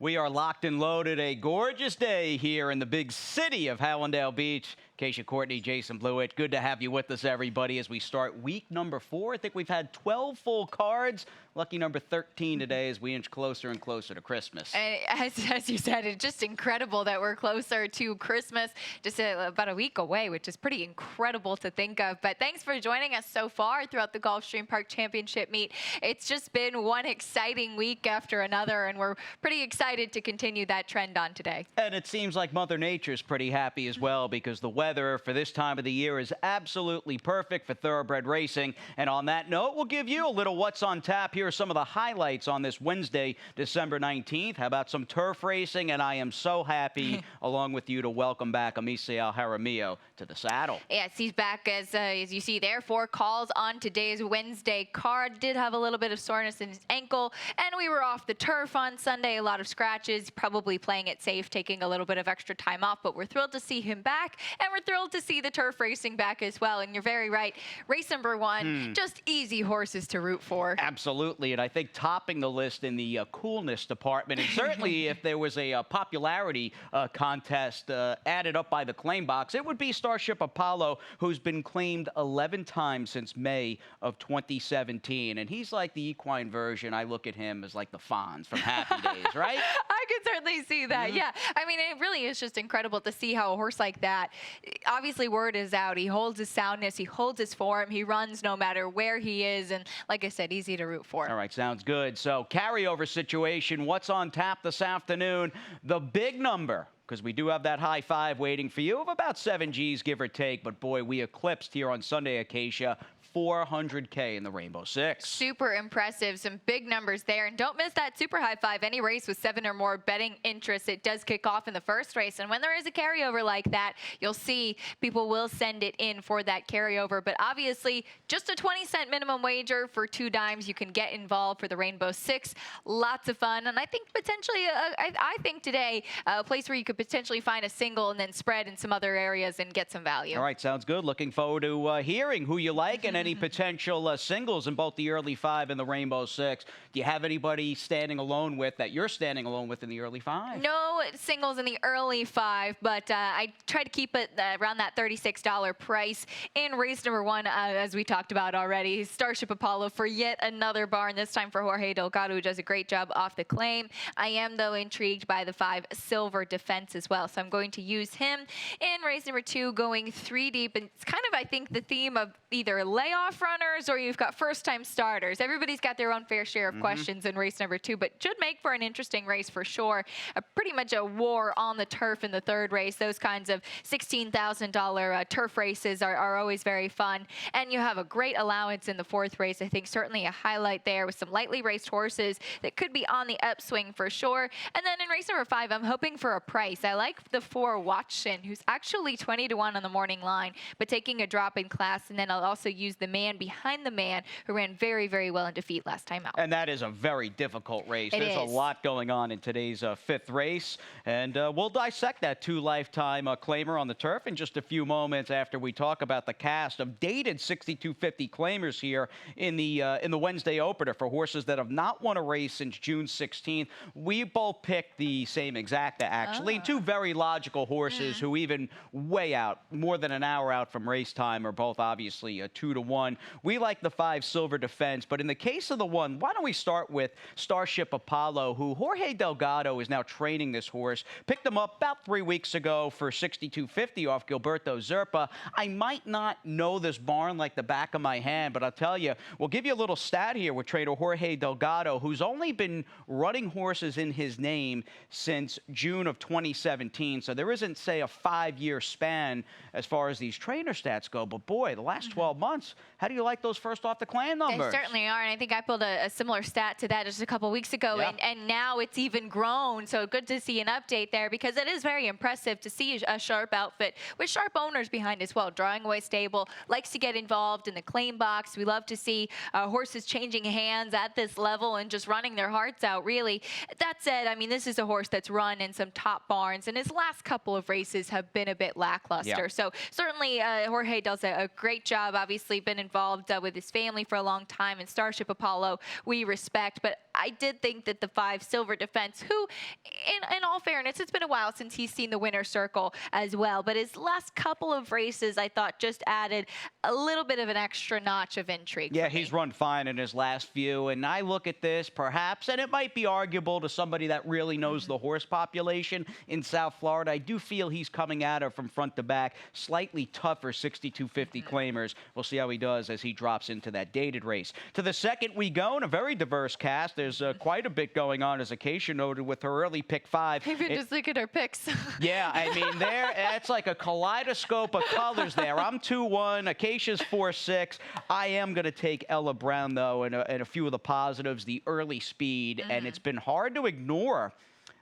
We are locked and loaded. A gorgeous day here in the big city of Hallandale Beach. Keisha Courtney, Jason Blewett, good to have you with us, everybody, as we start week number 4. I think we've had 12 full cards. Lucky number 13 today as we inch closer and closer to Christmas. As you said, it's just incredible that we're closer to Christmas, just about a week away, which is pretty incredible to think of. But thanks for joining us so far throughout the Gulfstream Park Championship meet. It's just been one exciting week after another, and we're pretty excited to continue that trend on today. And it seems like Mother Nature's pretty happy as well, because the weather for this time of the year is absolutely perfect for thoroughbred racing. And on that note, we'll give you a little what's on tap. Here are some of the highlights on this Wednesday, December 19th. How about some turf racing? And I am so happy, along with you, to welcome back Amicia Jaramillo to the saddle. Yes, he's back, as you see there. 4 calls on today's Wednesday card. Did have a little bit of soreness in his ankle, and we were off the turf on Sunday. A lot of scratches, probably playing it safe, taking a little bit of extra time off, but we're thrilled to see him back, and we're thrilled to see the turf racing back as well. And you're very right. Race number 1, just easy horses to root for. Absolutely, and I think topping the list in the coolness department, and certainly if there was a popularity contest added up by the claim box, it would be Starship Apollo, who's been claimed 11 times since May of 2017. And he's like the equine version. I look at him as like the Fonz from Happy Days, right? I could certainly see that, yeah. I mean, it really is just incredible to see how a horse like that, obviously word is out. He holds his soundness, he holds his form, he runs no matter where he is, and like I said, easy to root for. All right, sounds good. So carryover situation, what's on tap this afternoon? The big number, because we do have that high five waiting for you of about 7 Gs, give or take. But boy, we eclipsed here on Sunday, Acacia, 400K in the Rainbow Six. Super impressive. Some big numbers there. And don't miss that super high five. Any race with 7 or more betting interest, it does kick off in the first race. And when there is a carryover like that, you'll see people will send it in for that carryover. But obviously, just a 20-cent minimum wager for 2 dimes. You can get involved for the Rainbow Six. Lots of fun. And I think potentially, I think today, a place where you could potentially find a single and then spread in some other areas and get some value. All right, sounds good. Looking forward to hearing who you like and any potential singles in both the early 5 and the Rainbow Six. Do you have anybody standing alone with that you're standing alone with in the early 5? No singles in the early 5, but I try to keep it around that $36 price. In race number 1, as we talked about already, Starship Apollo for yet another barn, this time for Jorge Delgado, who does a great job off the claim. I am, though, intrigued by the 5 Silver Defense as well, so I'm going to use him. In race number 2, going 3 deep, and it's kind of, I think, the theme of either layoff runners or you've got first-time starters. Everybody's got their own fair share of questions in race number 2, but should make for an interesting race for sure. Pretty much a war on the turf in the 3rd race. Those kinds of $16,000 turf races are always very fun. And you have a great allowance in the 4th race. I think certainly a highlight there with some lightly raced horses that could be on the upswing for sure. And then in race number 5, I'm hoping for a price. I like the 4 Watson, who's actually 20-1 on the morning line, but taking a drop in class. And then I'll also use the man behind the man, who ran very, very well in defeat last time out. And that is a very difficult race. There's a lot going on in today's 5th race. And we'll dissect that 2 lifetime claimer on the turf in just a few moments after we talk about the cast of dated 6250 claimers here in the Wednesday opener for horses that have not won a race since June 16th. We both picked the same exacta, actually. 2 very logical horses who even way out, more than an hour out from race time, are both obviously a 2-1. We like the 5 Silver Defense, but in the case of the 1, why don't we start with Starship Apollo, who Jorge Delgado is now training this horse. Picked him up about 3 weeks ago for 6250 off Gilberto Zerpa. I might not know this barn like the back of my hand, but I'll tell you, we'll give you a little stat here with trainer Jorge Delgado, who's only been running horses in his name since June of 2017. So there isn't, say, a 5-year span as far as these trainer stats go. But boy, the last 12 months, how do you like those first off the claim numbers? They certainly are, and I think I pulled a similar stat to that just a couple weeks ago, and now it's even grown. So good to see an update there, because it is very impressive to see a sharp outfit with sharp owners behind as well. Drawing Away Stable likes to get involved in the claim box. We love to see horses changing hands at this level and just running their hearts out, really. That said, I mean, this is a horse that's run in some top barns, and his last couple of races have been a bit lackluster. So certainly Jorge does a great job, obviously been involved with his family for a long time, and Starship Apollo we respect, but I did think that the 5 Silver Defense, who, in all fairness, it's been a while since he's seen the winner's circle as well, but his last couple of races, I thought, just added a little bit of an extra notch of intrigue. Yeah, he's run fine in his last few, and I look at this perhaps, and it might be arguable to somebody that really knows the horse population in South Florida. I do feel he's coming at her from front to back, slightly tougher 6250 claimers. We'll see how he does as he drops into that dated race. To the second we go, in a very diverse cast. There's quite a bit going on, as Acacia noted, with her early pick 5. Even just look at her picks. Yeah, I mean, it's like a kaleidoscope of colors there. I'm 2-1, Acacia's 4-6. I am going to take Ella Brown, though, and a few of the positives, the early speed, and it's been hard to ignore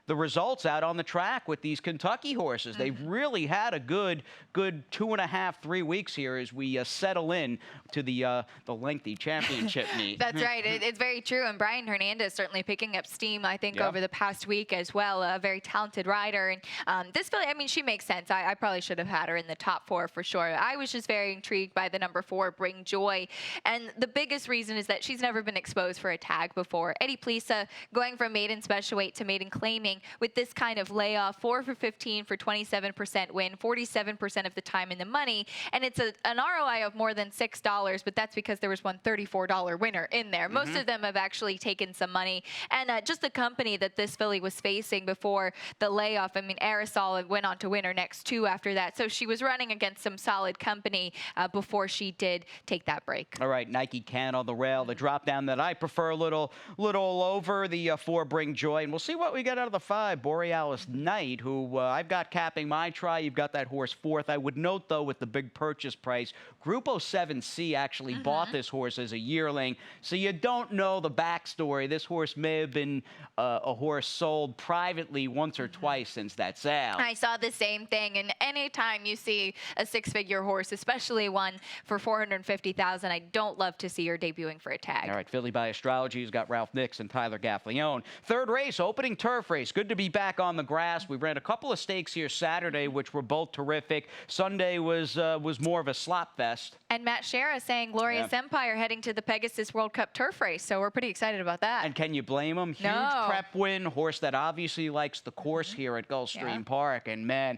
the results out on the track with these Kentucky horses. They've really had a good 2.5, 3 weeks here as we settle in to the lengthy championship meet. That's right. It's very true. And Brian Hernandez certainly picking up steam, I think, over the past week as well. A very talented rider. And this filly, I mean, she makes sense. I probably should have had her in the top 4 for sure. I was just very intrigued by the number 4, Bring Joy. And the biggest reason is that she's never been exposed for a tag before. Eddie Plisa going from maiden special weight to maiden claiming with this kind of layoff, 4 for 15 for 27% win, 47% of the time in the money. And it's an ROI of more than $6, but that's because there was one $34 winner in there. Most of them have actually taken some money. And just the company that this filly was facing before the layoff, I mean, Aerosol went on to win her next 2 after that. So she was running against some solid company before she did take that break. All right, Nike Can on the rail, the drop down that I prefer, a little over the 4, Bring Joy. And we'll see what we get out of the 5, Borealis Knight, who I've got capping my try. You've got that horse 4th. I would note, though, with the big purchase price, Grupo 7C actually bought this horse as a yearling, so you don't know the backstory. This horse may have been a horse sold privately once or twice since that sale. I saw the same thing, and anytime you see a 6-figure horse, especially one for $450,000, I don't love to see her debuting for a tag. All right, Philly by Astrology has got Ralph Nix and Tyler Gaffalione. 3rd race, opening turf race. Good to be back on the grass. We ran a couple of stakes here Saturday, which were both terrific. Sunday was more of a slop fest. And Matt Shera saying Glorious Empire heading to the Pegasus World Cup turf race, so we're pretty excited about that. And can you blame him? Huge prep win, horse that obviously likes the course here at Gulfstream Park, and man,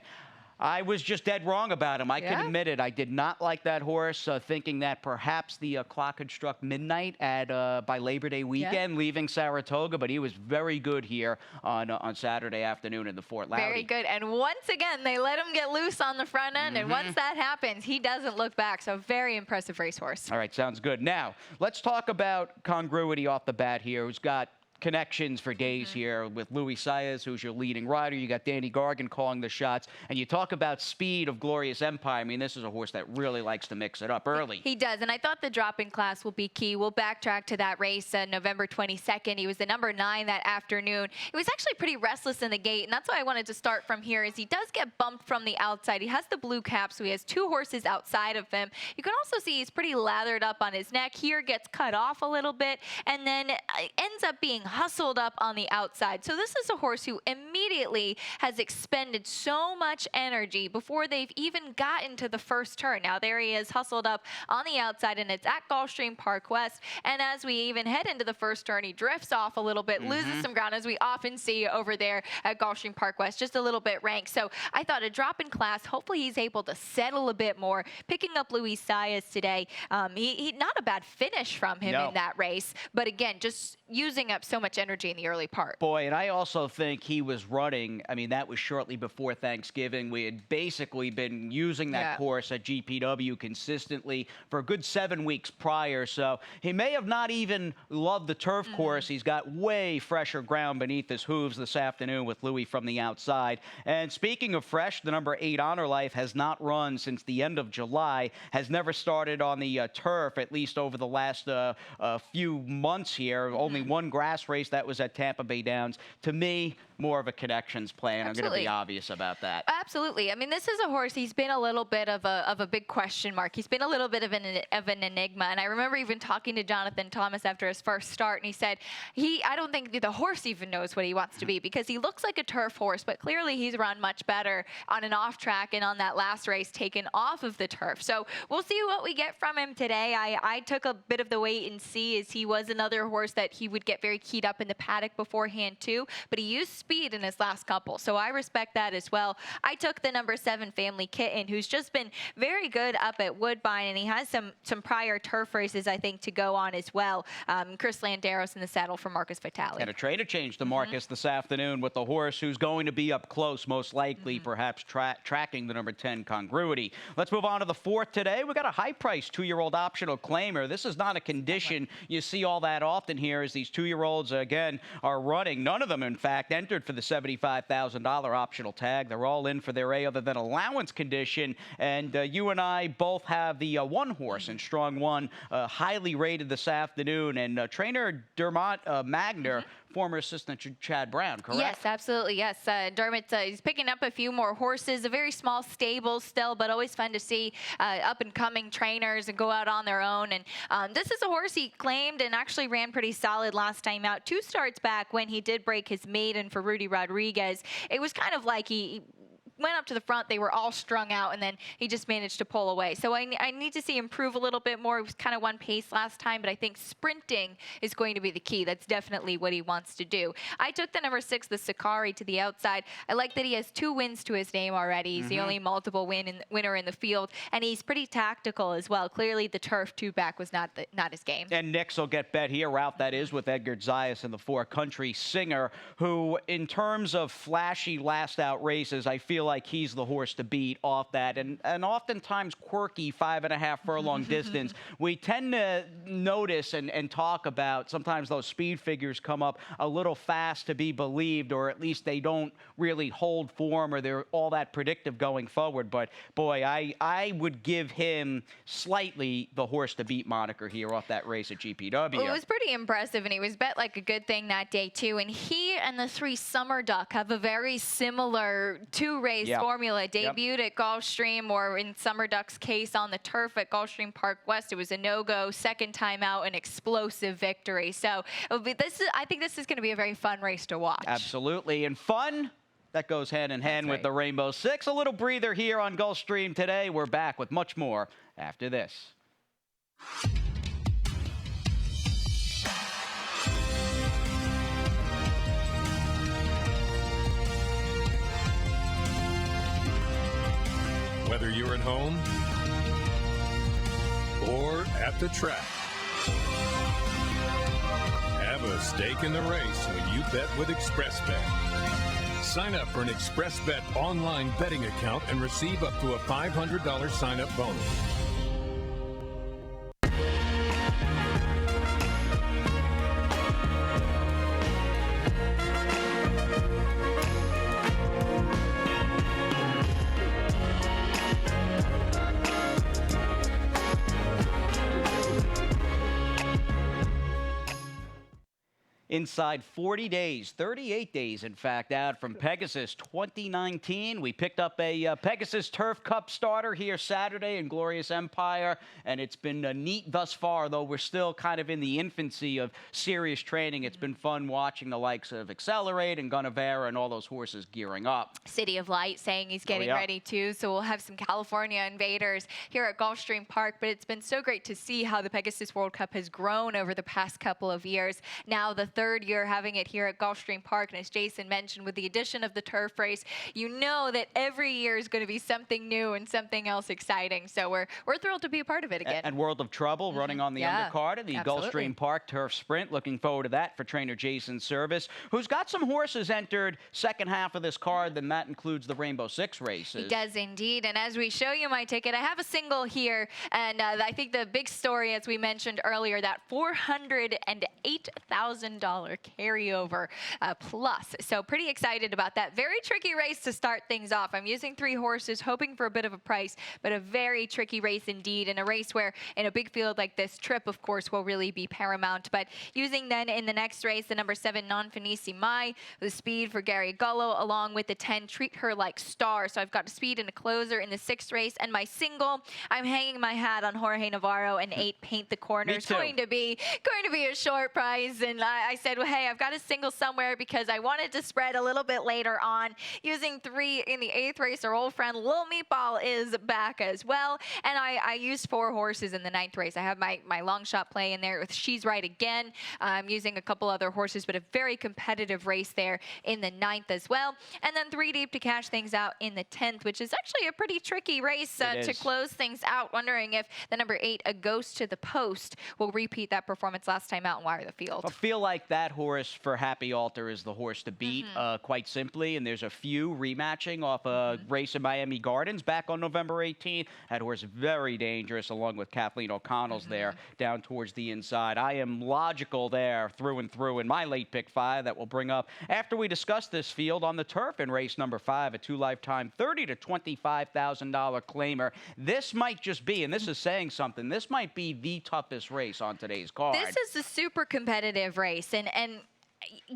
I was just dead wrong about him. I can admit it. I did not like that horse, thinking that perhaps the clock had struck midnight by Labor Day weekend, leaving Saratoga, but he was very good here on Saturday afternoon in the Fort Loudy. Very good. And once again, they let him get loose on the front end, and once that happens, he doesn't look back. So very impressive racehorse. All right, sounds good. Now, let's talk about congruity off the bat here, who's got connections for days here with Luis Saez, who's your leading rider. You got Danny Gargan calling the shots. And you talk about speed of Glorious Empire. I mean, this is a horse that really likes to mix it up early. He does, and I thought the drop-in class will be key. We'll backtrack to that race November 22nd. He was the number 9 that afternoon. It was actually pretty restless in the gate, and that's why I wanted to start from here, is he does get bumped from the outside. He has the blue cap, so he has 2 horses outside of him. You can also see he's pretty lathered up on his neck. Here gets cut off a little bit, and then ends up being hustled up on the outside. So this is a horse who immediately has expended so much energy before they've even gotten to the first turn. Now there he is, hustled up on the outside, and it's at Gulfstream Park West. And as we even head into the first turn, he drifts off a little bit, loses some ground, as we often see over there at Gulfstream Park West, just a little bit ranked. So I thought a drop in class, hopefully he's able to settle a bit more. Picking up Luis Saez today, he not a bad finish from him in that race, but again, just using up so much energy in the early part. Boy, and I also think he was running, I mean, that was shortly before Thanksgiving. We had basically been using that course at GPW consistently for a good 7 weeks prior, so he may have not even loved the turf course. He's got way fresher ground beneath his hooves this afternoon with Louis from the outside. And speaking of fresh, the number 8 Honor Life has not run since the end of July, has never started on the turf, at least over the last few months here. Only one grass race, that was at Tampa Bay Downs. To me, more of a connections plan. I'm going to be obvious about that. Absolutely. I mean, this is a horse. He's been a little bit of a big question mark. He's been a little bit of an enigma. And I remember even talking to Jonathan Thomas after his first start, and he said I don't think the horse even knows what he wants to be, because he looks like a turf horse, but clearly he's run much better on an off track and on that last race taken off of the turf. So we'll see what we get from him today. I took a bit of the wait and see, as he was another horse that he would get very keyed up in the paddock beforehand too, but he used speed in his last couple, so I respect that as well. I took the number 7 Family Kitten, who's just been very good up at Woodbine, and he has some prior turf races, I think, to go on as well. Chris Landeros in the saddle for Marcus Vitale. And a trainer change to Marcus this afternoon with the horse who's going to be up close, most likely, perhaps tracking the number 10 Congruity. Let's move on to the 4th today. We got a high-priced 2-year-old optional claimer. This is not a condition you see all that often here, as these 2-year-olds, again, are running. None of them, in fact, entered for the $75,000 optional tag. They're all in for their A other than allowance condition. And you and I both have the one horse in Strong One, highly rated this afternoon. And trainer Dermot Magner, former assistant to Chad Brown, correct? Yes, absolutely, yes. Dermot, he's picking up a few more horses, a very small stable still, but always fun to see up-and-coming trainers and go out on their own. And this is a horse he claimed and actually ran pretty solid last time out. 2 starts back when he did break his maiden for Rudy Rodriguez. It was kind of like he went up to the front, they were all strung out, and then he just managed to pull away. So I need to see him improve a little bit more. He was kind of one pace last time, but I think sprinting is going to be the key. That's definitely what he wants to do. I took the number 6, the Sakari, to the outside. I like that he has 2 wins to his name already. He's the only multiple winner in the field, and he's pretty tactical as well. Clearly, the turf 2-back was not his game. And Nix will get bet here, route that is, with Edgar Zayas and the 4 Country Singer, who, in terms of flashy last-out races, I feel like he's the horse to beat off that. And oftentimes quirky 5.5 furlong distance. We tend to notice and talk about sometimes those speed figures come up a little fast to be believed, or at least they don't really hold form, or they're all that predictive going forward. But boy, I would give him slightly the horse to beat moniker here off that race at GPW. Well, it was pretty impressive, and he was bet like a good thing that day too. And he and the 3 Summer Duck have a very similar 2-race formula. Debuted at Gulfstream, or in Summer Duck's case on the turf at Gulfstream Park West. It was a no-go. Second time out, an explosive victory. So I think this is going to be a very fun race to watch. Absolutely. And fun, that goes hand in hand with the Rainbow Six. A little breather here on Gulfstream today. We're back with much more after this. Whether you're at home or at the track, have a stake in the race when you bet with ExpressBet. Sign up for an ExpressBet online betting account and receive up to a $500 sign-up bonus. Inside 40 days, 38 days, in fact, out from Pegasus 2019. We picked up a Pegasus Turf Cup starter here Saturday in Glorious Empire, and it's been neat thus far, though we're still kind of in the infancy of serious training. It's been fun watching the likes of Accelerate and Gunnevera and all those horses gearing up. City of Light saying he's getting ready, too, so we'll have some California invaders here at Gulfstream Park, but it's been so great to see how the Pegasus World Cup has grown over the past couple of years. Now the 3rd year having it here at Gulfstream Park, and as Jason mentioned, with the addition of the turf race, you know that every year is going to be something new and something else exciting. So we're thrilled to be a part of it again. And World of Trouble running on the undercard of the Gulfstream Park Turf Sprint. Looking forward to that for trainer Jason Service, who's got some horses entered second half of this card, then that includes the Rainbow Six races. He does indeed, and as we show you my ticket, I have a single here, and I think the big story, as we mentioned earlier, that $408,000 carryover plus. So pretty excited about that. Very tricky race to start things off. I'm using 3 horses, hoping for a bit of a price, but a very tricky race indeed, and a race where in a big field like this, Trip, of course, will really be paramount. But using then in the next race, the number 7, Non Finissimi Mai, the speed for Gary Gullo, along with the 10, Treat Her Like Star. So I've got a speed and a closer in the 6th race, and my single, I'm hanging my hat on Jorge Navarro and 8, Paint the Corner. It's going to be a short price, and I said, well, hey, I've got a single somewhere because I wanted to spread a little bit later on. Using 3 in the 8th race, our old friend Lil Meatball is back as well, and I used 4 horses in the 9th race. I have my long shot play in there with She's Right Again. I'm using a couple other horses, but a very competitive race there in the 9th as well. And then 3 deep to cash things out in the 10th, which is actually a pretty tricky race to close things out. Wondering if the number 8, A Ghost to the Post, will repeat that performance last time out and wire the field. I feel like that horse for Happy Alter is the horse to beat, quite simply. And there's a few rematching off a race in Miami Gardens back on November 18th. That horse very dangerous, along with Kathleen O'Connell's there down towards the inside. I am logical there through and through in my late pick 5 that will bring up after we discuss this field on the turf in race number 5, a 2 lifetime $30,000 to $25,000 claimer. This might just be, and this is saying something, this might be the toughest race on today's card. This is a super competitive race, and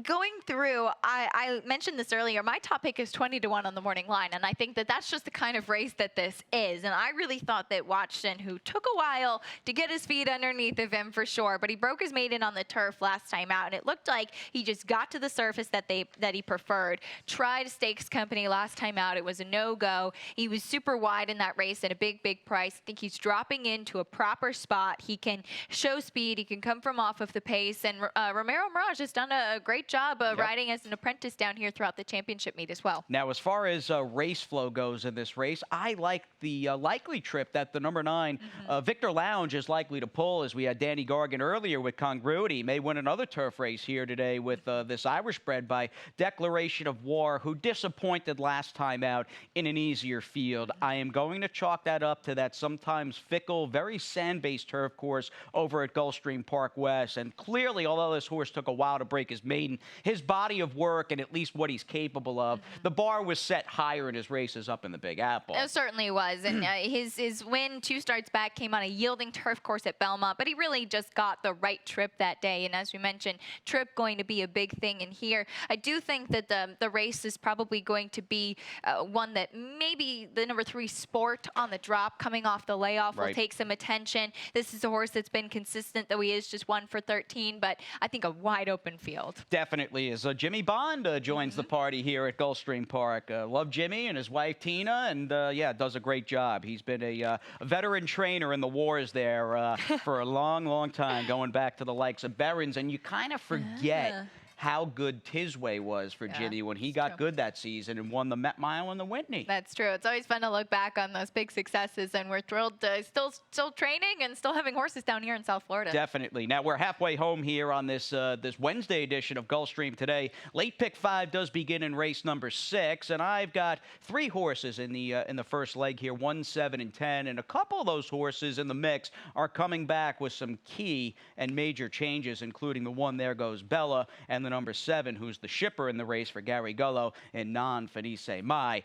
going through, I mentioned this earlier, my top pick is 20 to 1 on the morning line, and I think that that's just the kind of race that this is. And I really thought that Watson, who took a while to get his feet underneath of him for sure, but he broke his maiden on the turf last time out, and it looked like he just got to the surface that he preferred. Tried Stakes Company last time out. It was a no-go. He was super wide in that race at a big price. I think he's dropping into a proper spot. He can show speed. He can come from off of the pace, and Romero Mirage has done a great job riding as an apprentice down here throughout the championship meet as well. Now, as far as race flow goes in this race, I like the likely trip that the number 9, Victor Lounge, is likely to pull, as we had Danny Gargan earlier with Congruity. May win another turf race here today with this Irish bred by Declaration of War, who disappointed last time out in an easier field. I am going to chalk that up to that sometimes fickle, very sand-based turf course over at Gulfstream Park West. And clearly, although this horse took a while to break his maiden, his body of work and at least what he's capable of, the bar was set higher in his races up in the Big Apple. It certainly was. And his win 2 starts back came on a yielding turf course at Belmont, but he really just got the right trip that day. And as we mentioned, trip going to be a big thing in here. I do think that the race is probably going to be one that maybe the number 3 Sport on the drop coming off the layoff will take some attention. This is a horse that's been consistent, though he is just 1 for 13, but I think a wide open field. Definitely is. Jimmy Bond joins the party here at Gulfstream Park. Love Jimmy and his wife Tina, and yeah, does a great job. He's been a veteran trainer in the wars there for a long time, going back to the likes of Berens, and you kind of forget how good Tisway was for Jimmy when he got good that season and won the Met Mile and the Whitney. That's true. It's always fun to look back on those big successes, and we're thrilled still training and still having horses down here in South Florida. Definitely. Now we're halfway home here on this this Wednesday edition of Gulfstream today. Late pick 5 does begin in race number 6, and I've got 3 horses in the first leg here, 1, 7, and 10, and a couple of those horses in the mix are coming back with some key and major changes, including the one there goes Bella and the number 7, who's the shipper in the race for Gary Gullo, and Non Finissimi Mai.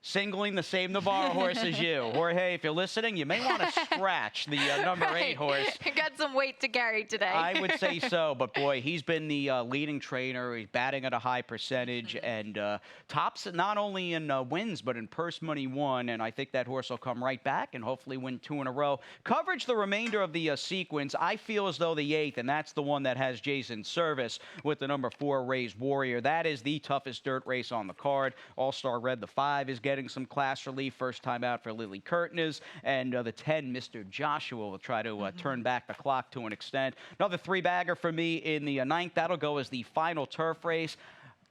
Singling the same Navarro horse as you. Jorge, if you're listening, you may want to scratch the number 8 horse. Got some weight to carry today. I would say so, but boy, he's been the leading trainer. He's batting at a high percentage and tops not only in wins, but in purse money won, and I think that horse will come right back and hopefully win 2 in a row. Coverage the remainder of the sequence. I feel as though the 8th, and that's the one that has Jason Service with the number 4 Raised Warrior. That is the toughest dirt race on the card. All-Star Red, the 5, is getting some class relief. First time out for Lily Curtness, and the 10, Mr. Joshua, will try to turn back the clock to an extent. Another 3-bagger for me in the 9th. That'll go as the final turf race.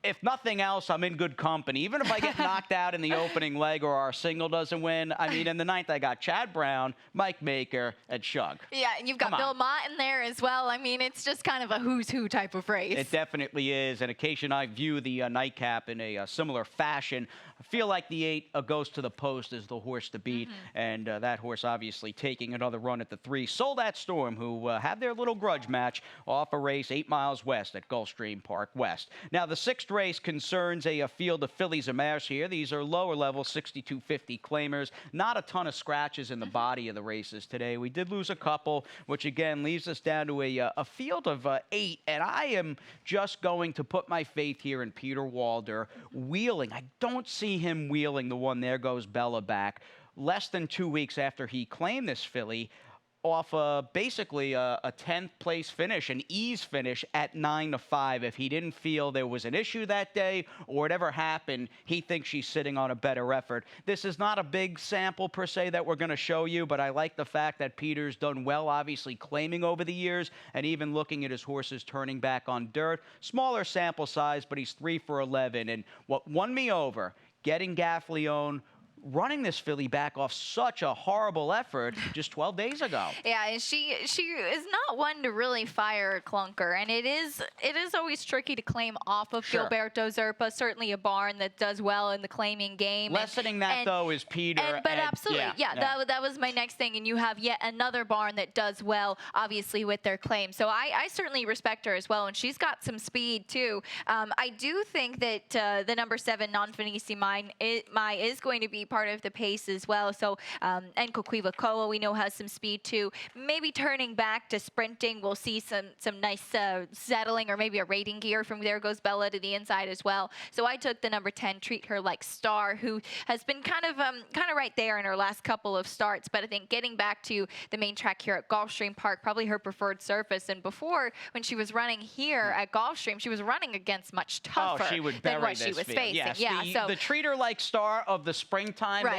if nothing else, I'm in good company. Even if I get knocked out in the opening leg or our single doesn't win, I mean, in the ninth, I got Chad Brown, Mike Maker, and Shug. Yeah, and you've got Bill Mott in there as well. I mean, it's just kind of a who's who type of race. It definitely is. And occasionally I view the nightcap in a similar fashion. I feel like the 8 goes to the post as the horse to beat. And that horse obviously taking another run at the 3. Soldat Storm, who had their little grudge match off a race 8 miles west at Gulfstream Park West. Now, the 6th race concerns a field of fillies and mares here. These are lower level 6250 claimers. Not a ton of scratches in the body of the races today. We did lose a couple, which again leaves us down to a field of 8. And I am just going to put my faith here in Peter Walder wheeling. I don't see him wheeling the one. There goes Bella back. Less than 2 weeks after he claimed this filly, off basically a 10th place finish, an ease finish at 9-5. If he didn't feel there was an issue that day or whatever happened, he thinks she's sitting on a better effort. This is not a big sample per se that we're going to show you, but I like the fact that Peter's done well, obviously claiming over the years and even looking at his horses turning back on dirt. Smaller sample size, but he's 3 for 11. And what won me over, getting Gaffleone, running this filly back off such a horrible effort just 12 days ago. Yeah, and she is not one to really fire a clunker, and it is always tricky to claim off of Gilberto Zerpa. Certainly a barn that does well in the claiming game. Lessening that though is Peter. But absolutely, that was my next thing. And you have yet another barn that does well, obviously with their claim. So I certainly respect her as well, and she's got some speed too. I do think that the number 7 Non Finissimi is going to be part of the pace as well. So, and Coquiva Koa, we know, has some speed too. Maybe turning back to sprinting, we'll see some nice settling, or maybe a rating gear from There Goes Bella to the inside as well. So I took the number 10, Treat Her Like Star, who has been kind of right there in her last couple of starts. But I think getting back to the main track here at Gulfstream Park, probably her preferred surface. And before, when she was running here at Gulfstream, she was running against much tougher than what she was facing. Yes, so the Treat Her Like Star of the springtime,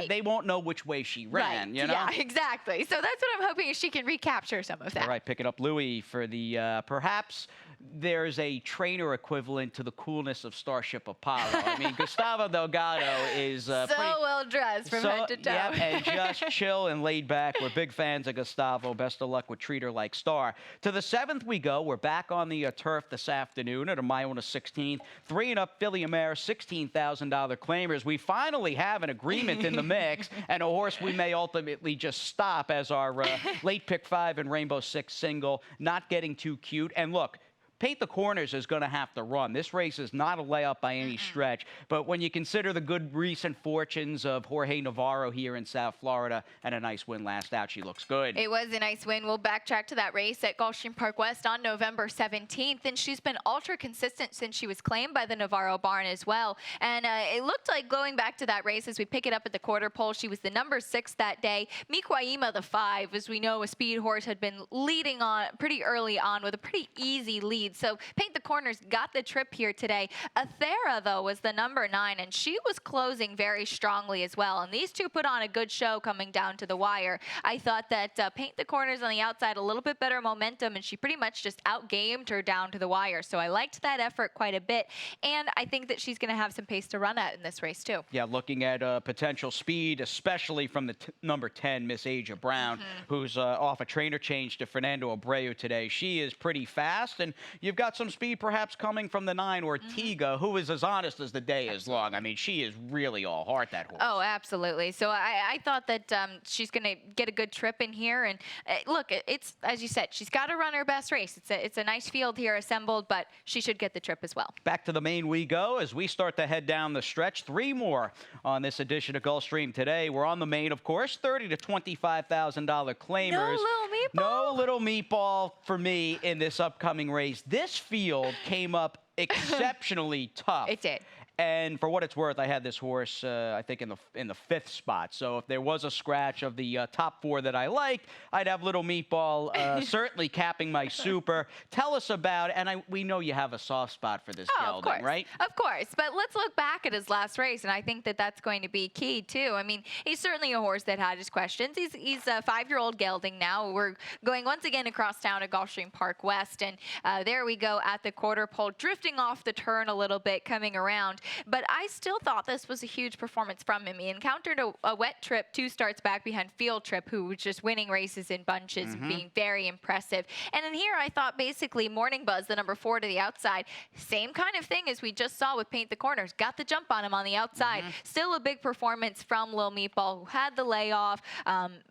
they won't know which way she ran, you know? Yeah, exactly. So that's what I'm hoping is she can recapture some of that. All right, picking up Louis for the perhaps there's a trainer equivalent to the coolness of Starship Apollo. I mean, Gustavo Delgado is so well dressed from head to toe. Yeah, and just chill and laid back. We're big fans of Gustavo. Best of luck with Treat Her Like Star. To the 7th we go. We're back on the turf this afternoon at a mile and a 16th. 3-and-up filly and mare, $16,000 claimers. We finally have an agreement in the mix, and a horse we may ultimately just stop as our late pick 5 and Rainbow 6 single. Not getting too cute. And look, Paint the Corners is going to have to run. This race is not a layup by any stretch, but when you consider the good recent fortunes of Jorge Navarro here in South Florida and a nice win last out, she looks good. It was a nice win. We'll backtrack to that race at Gulfstream Park West on November 17th, and she's been ultra consistent since she was claimed by the Navarro barn as well. And it looked like going back to that race as we pick it up at the quarter pole, she was the number 6 that day. Mikwaima, the 5, as we know, a speed horse, had been leading on pretty early on with a pretty easy lead. So Paint the Corners got the trip here today. Athera, though, was the number 9, and she was closing very strongly as well. And these two put on a good show coming down to the wire. I thought that Paint the Corners on the outside, a little bit better momentum, and she pretty much just outgamed her down to the wire. So I liked that effort quite a bit, and I think that she's going to have some pace to run at in this race, too. Yeah, looking at potential speed, especially from the number 10, Miss Aja Brown, who's off a trainer change to Fernando Abreu today. She is pretty fast, and you've got some speed perhaps coming from the 9, Ortega, who is as honest as the day is long. I mean, she is really all heart, that horse. Oh, absolutely. So I thought that she's going to get a good trip in here. And look, it's, as you said, she's got to run her best race. It's a nice field here assembled, but she should get the trip as well. Back to the main we go as we start to head down the stretch. 3 more on this edition of Gulfstream today. We're on the main, of course, $30,000 to $25,000 claimers. No little meatball? No little meatball for me in this upcoming race. This field came up exceptionally tough. It did. And for what it's worth, I had this horse, I think, in the 5th spot. So if there was a scratch of the top 4 that I liked, I'd have Little Meatball certainly capping my super. Tell us about, and we know you have a soft spot for this gelding, right? Of course. But let's look back at his last race, and I think that that's going to be key, too. I mean, he's certainly a horse that had his questions. He's a 5-year-old gelding now. We're going once again across town to Gulfstream Park West, and there we go at the quarter pole, drifting off the turn a little bit, coming around. But I still thought this was a huge performance from him. He encountered a wet trip 2 starts back behind Field Trip, who was just winning races in bunches, being very impressive. And in here, I thought basically Morning Buzz, the number 4 to the outside, same kind of thing as we just saw with Paint the Corners. Got the jump on him on the outside. Still a big performance from Lil Meatball, who had the layoff.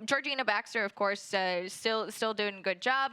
Georgina Baxter, of course, still doing a good job.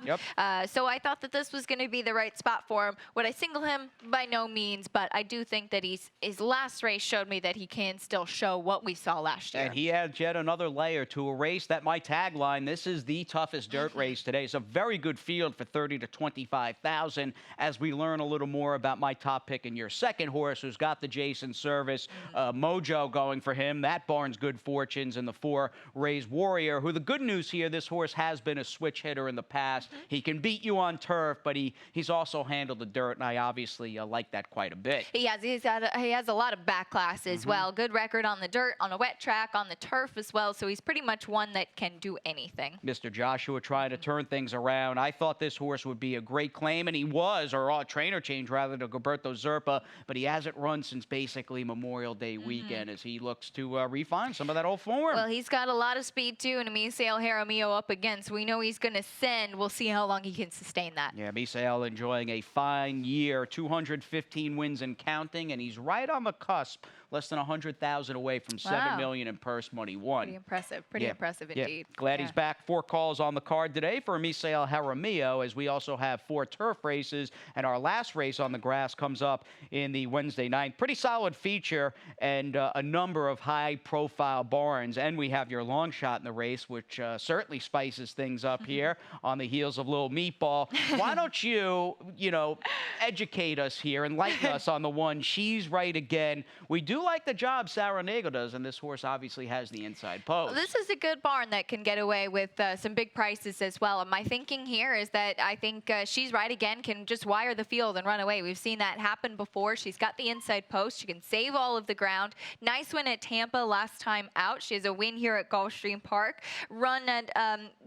So I thought that this was going to be the right spot for him. Would I single him? By no means, but I do think that his last race showed me that he can still show what we saw last year. And he adds yet another layer to a race that my tagline, this is the toughest dirt race today. It's a very good field for 30 to 25,000 as we learn a little more about my top pick and your second horse, who's got the Jason Service mojo going for him. That barn's good fortunes, and the 4 Ray's Warrior, who the good news here, this horse has been a switch hitter in the past. He can beat you on turf, but he's also handled the dirt, and I obviously like that quite a bit. He has. He has a lot of back class as well. Good record on the dirt, on a wet track, on the turf as well. So he's pretty much one that can do anything. Mr. Joshua trying to turn things around. I thought this horse would be a great claim, and he was, or a trainer change rather, to Gilberto Zerpa, but he hasn't run since basically Memorial Day weekend as he looks to refine some of that old form. Well, he's got a lot of speed too, and Misael Jaramillo up against. We know he's going to send. We'll see how long he can sustain that. Yeah, Misael enjoying a fine year, 215 wins and counting, and he's right on the cusp, less than 100,000 away from $7 million in purse money won. Pretty impressive. Pretty impressive indeed. Glad he's back. 4 calls on the card today for Misael Jaramillo, as we also have 4 turf races, and our last race on the grass comes up in the Wednesday night. Pretty solid feature and a number of high-profile barns, and we have your long shot in the race, which certainly spices things up here on the heels of Little Meatball. Why don't you educate us here, enlighten us on the one She's Right Again. We do like the job Saranago does, and this horse obviously has the inside post. This is a good barn that can get away with some big prices as well. And my thinking here is that I think She's Right Again can just wire the field and run away. We've seen that happen before. She's got the inside post. She can save all of the ground. Nice win at Tampa last time out. She has a win here at Gulfstream Park. Run at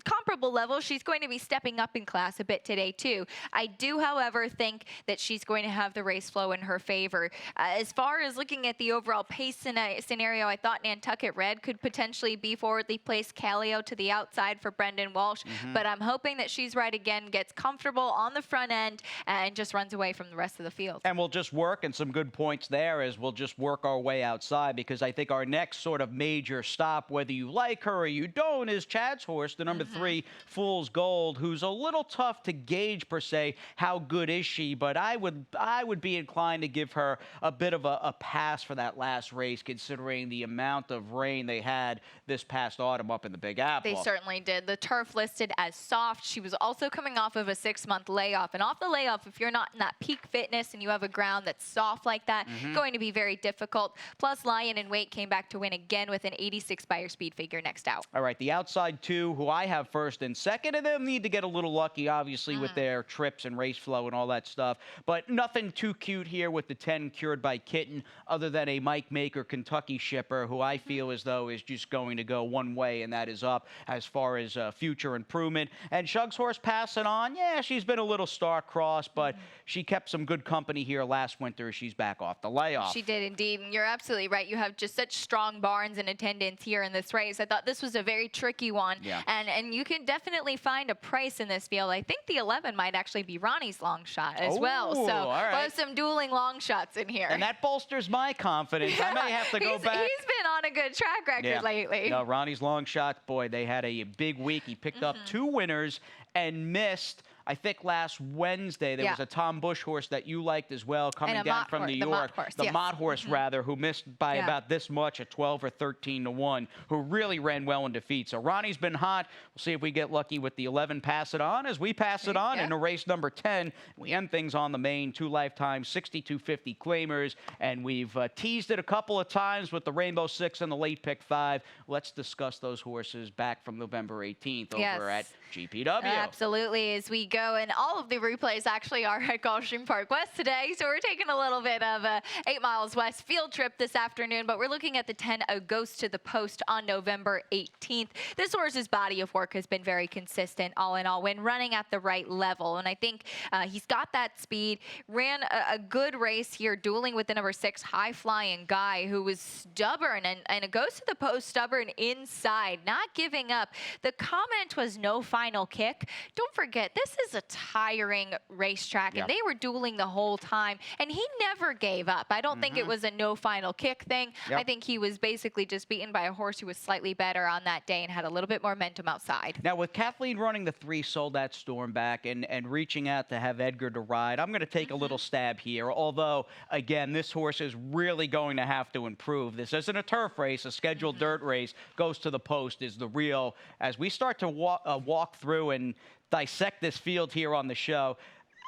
comparable level. She's going to be stepping up in class a bit today, too. I do, however, think that she's going to have the race flow in her favor. As far as looking at the overall pace scenario, I thought Nantucket Red could potentially be forwardly placed. Callio to the outside for Brendan Walsh, but I'm hoping that She's Right Again gets comfortable on the front end and just runs away from the rest of the field. And we'll just work, and some good points there is we'll just work our way outside, because I think our next sort of major stop, whether you like her or you don't, is Chad's horse, the number 3 Fool's Gold, who's a little tough to gauge per se. How good is she? But I would be inclined to give her a bit of a pass for that last race, considering the amount of rain they had this past autumn up in the Big Apple. They certainly did. The turf listed as soft. She was also coming off of a 6-month layoff. And off the layoff, if you're not in that peak fitness and you have a ground that's soft like that, going to be very difficult. Plus, Lion and Wait came back to win again with an 86 Beyer speed figure next out. All right, the outside 2, who I have first and second, and they'll need to get a little lucky, obviously, with their trips and race flow and all that stuff. But nothing too cute here with the 10 Cured by Kitten, other than a Mike Maker Kentucky shipper, who I feel as though is just going to go one way, and that is up as far as future improvement. And Shug's horse Passing On, yeah, she's been a little star-crossed, but she kept some good company here last winter. She's back off the layoff. She did indeed, and you're absolutely right. You have just such strong barns in attendance here in this race. I thought this was a very tricky one, and you can definitely find a price in this field. I think the 11 might actually be Ronnie's long shot as well. So all right. we'll have some dueling long shots in here. And that bolsters my confidence. I may have to go back. He's been on a good track record lately. No, Ronnie's long shot, boy, they had a big week. He picked up 2 winners and missed I think last Wednesday there was a Tom Bush horse that you liked as well, coming down from New York. The Mott horse, rather, who missed by about this much at 12 or 13 to 1, who really ran well in defeat. So Ronnie's been hot. We'll see if we get lucky with the 11 Pass It On as we pass it on in a race number 10. We end things on the main, 2 lifetime 62.50 claimers, and we've teased it a couple of times with the Rainbow 6 and the late pick 5. Let's discuss those horses back from November 18th over at GPW. Absolutely, as we go, and all of the replays actually are at Gulfstream Park West today, so we're taking a little bit of a 8 Miles West field trip this afternoon, but we're looking at the 10 Ghost to the Post on November 18th. This horse's body of work has been very consistent, all in all, when running at the right level, and I think he's got that speed, ran a good race here, dueling with the number 6 High Flying Guy, who was stubborn, and a Ghost to the Post stubborn inside, not giving up. The comment was no final kick. Don't forget, this is a tiring racetrack, and they were dueling the whole time, and he never gave up. I don't think it was a no final kick thing. I think he was basically just beaten by a horse who was slightly better on that day and had a little bit more momentum outside. Now, with Kathleen running the 3 Sold That Storm back and reaching out to have Edgar to ride, I'm going to take a little stab here, although, again, this horse is really going to have to improve. This isn't a turf race, a scheduled dirt race. Goes to the Post is the real. As we start to walk through and dissect this field here on the show,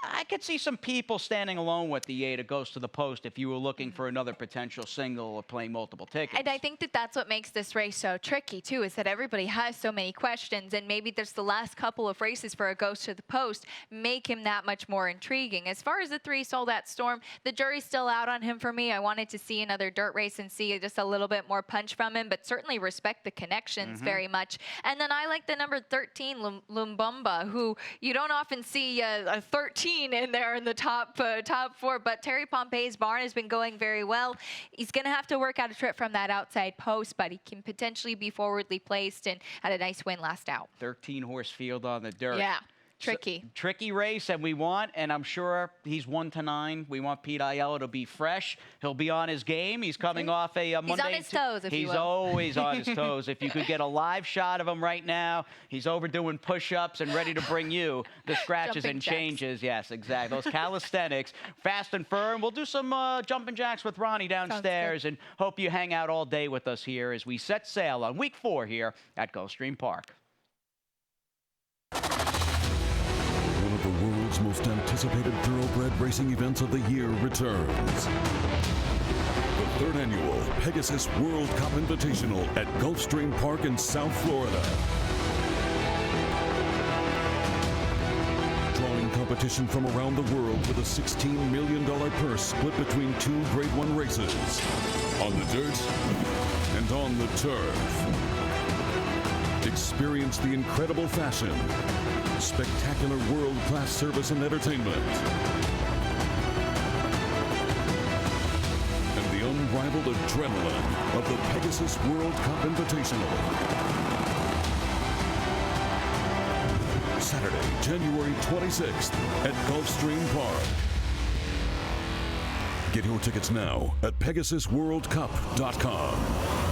I could see some people standing alone with the 8 Goes to the Post if you were looking for another potential single or playing multiple tickets. And I think that that's what makes this race so tricky, too, is that everybody has so many questions, and maybe there's the last couple of races for a Goes to the Post make him that much more intriguing. As far as the 3 Sold That Storm, the jury's still out on him for me. I wanted to see another dirt race and see just a little bit more punch from him, but certainly respect the connections very much. And then I like the number 13, Lumbumba, who you don't often see a 13 in there in the top 4, but Terry Pompey's barn has been going very well. He's going to have to work out a trip from that outside post, but he can potentially be forwardly placed and had a nice win last out. 13 horse field on the dirt. Yeah. Tricky. So, tricky race, and we want, and I'm sure he's 1-9. We want Pete Aiello to be fresh. He'll be on his game. He's coming off a Monday. He's on his toes, if you will. He's always on his toes. If you could get a live shot of him right now, he's overdoing push-ups and ready to bring you the scratches and changes. Yes, exactly. Those calisthenics, fast and firm. We'll do some jumping jacks with Ronnie downstairs, and hope you hang out all day with us here as we set sail on week 4 here at Gulfstream Park. The world's most anticipated thoroughbred racing events of the year returns. The 3rd annual Pegasus World Cup Invitational at Gulfstream Park in South Florida. Drawing competition from around the world with a $16 million purse split between 2 Grade 1 races. On the dirt and on the turf. Experience the incredible fashion, spectacular world-class service and entertainment, and the unrivaled adrenaline of the Pegasus World Cup Invitational. Saturday, January 26th at Gulfstream Park. Get your tickets now at PegasusWorldCup.com.